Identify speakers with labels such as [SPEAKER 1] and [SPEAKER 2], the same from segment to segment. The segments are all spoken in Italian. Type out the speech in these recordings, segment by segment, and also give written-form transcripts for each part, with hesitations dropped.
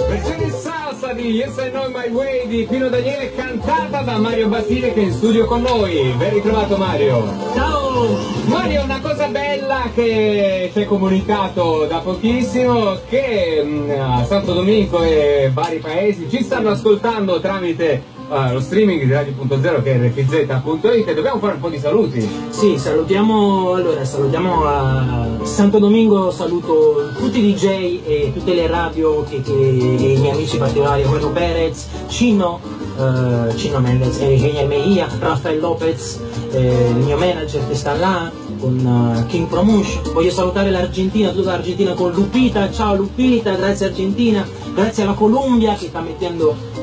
[SPEAKER 1] Versione salsa di Yes I Know My Way di Pino Daniele, cantata da Mario Basile, che è in studio con noi. Ben ritrovato Mario.
[SPEAKER 2] Ciao!
[SPEAKER 1] Mario, una cosa bella che ci hai comunicato da pochissimo, che a Santo Domingo e vari paesi ci stanno ascoltando tramite lo streaming di Radio.0, che è rfz.it, e dobbiamo fare un po' di saluti.
[SPEAKER 2] Sì, salutiamo a Santo Domingo, saluto tutti i DJ e tutte le radio e i miei amici particolari, Juan Perez, Chino Mendez, Eugenio Mejia, Rafael Lopez, il mio manager che sta là, con King Promush. Voglio salutare l'Argentina, tutta l'Argentina con Lupita, ciao Lupita, grazie Argentina, grazie alla Colombia che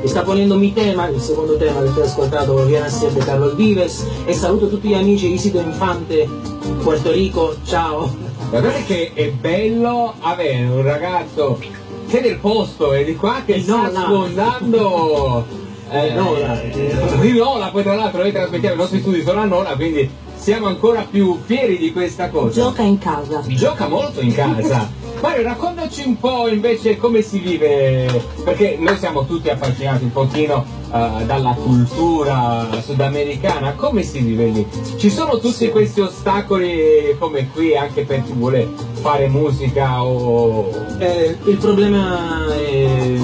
[SPEAKER 2] sta ponendo mi tema, il secondo tema che tu hai ascoltato, Viene a Ser de Carlos Vives, e saluto tutti gli amici di Isidro Infante, Puerto Rico, ciao.
[SPEAKER 1] Guardate che è bello avere un ragazzo che è del posto e di qua che sta sfondando Nola, poi tra l'altro noi trasmettiamo i nostri studi solo a Nola, quindi siamo ancora più fieri di questa cosa.
[SPEAKER 3] Gioca in casa.
[SPEAKER 1] Gioca molto in casa. Mario, raccontaci un po' invece come si vive, perché noi siamo tutti affascinati un pochino dalla cultura sudamericana, come si vive lì? Ci sono tutti questi ostacoli come qui anche per chi vuole fare musica o...
[SPEAKER 2] Il problema è...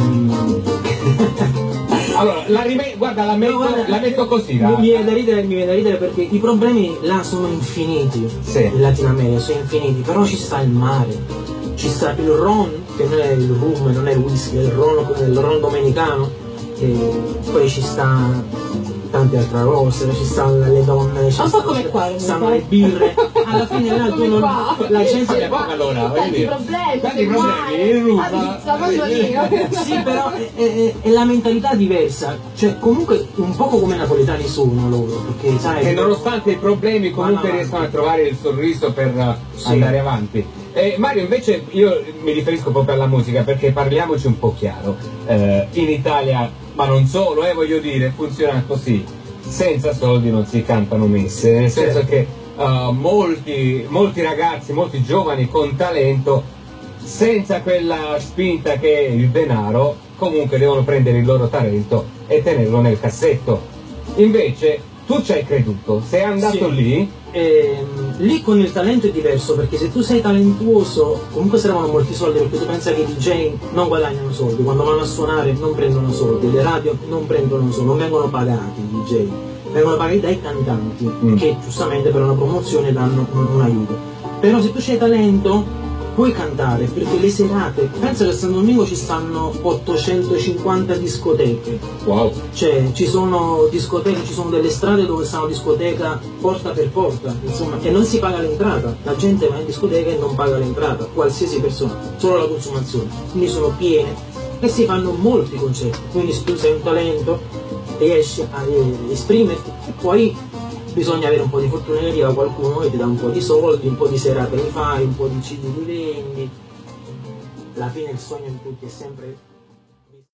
[SPEAKER 1] Allora, la metto così.
[SPEAKER 2] Mi viene da ridere perché i problemi là sono infiniti,
[SPEAKER 1] sì.
[SPEAKER 2] In Latino America sono infiniti, però ci sta il mare. Ci sta il ron, che non è il rum, non è il whisky, è il ron domenicano, e poi ci sta tante altre cose, ci stanno le donne, ci stanno le birre, alla fine là tu non... la gente...
[SPEAKER 3] Tanti problemi,
[SPEAKER 2] Sì, però è la mentalità diversa, cioè comunque un poco come napoletani sono loro, perché sai...
[SPEAKER 1] Che nonostante i problemi comunque riescono a trovare il sorriso per andare avanti. Mario, invece io mi riferisco proprio alla musica, perché parliamoci un po' chiaro, in Italia, ma non solo, voglio dire, funziona così, senza soldi non si cantano messe, nel senso che molti ragazzi, molti giovani con talento, senza quella spinta che è il denaro, comunque devono prendere il loro talento e tenerlo nel cassetto. Invece tu ci hai creduto, sei andato lì.
[SPEAKER 2] Lì con il talento è diverso, perché se tu sei talentuoso comunque servono molti soldi, perché tu pensi che i DJ non guadagnano soldi, quando vanno a suonare non prendono soldi, le radio non prendono soldi, non vengono pagati i DJ, vengono pagati dai cantanti che giustamente per una promozione danno un aiuto. Però se tu c'hai talento puoi cantare, perché le serate, penso che a San Domingo ci stanno 850 discoteche.
[SPEAKER 1] Wow.
[SPEAKER 2] Cioè ci sono discoteche, ci sono delle strade dove stanno discoteca porta per porta, insomma, e non si paga l'entrata, la gente va in discoteca e non paga l'entrata, qualsiasi persona, solo la consumazione, quindi sono piene e si fanno molti concerti, quindi se tu sei un talento riesci a esprimerti, e poi bisogna avere un po' di fortuna che arriva qualcuno che ti dà un po' di soldi, un po' di serate li fai, un po' di CD li vendi. Alla fine il sogno di tutti è sempre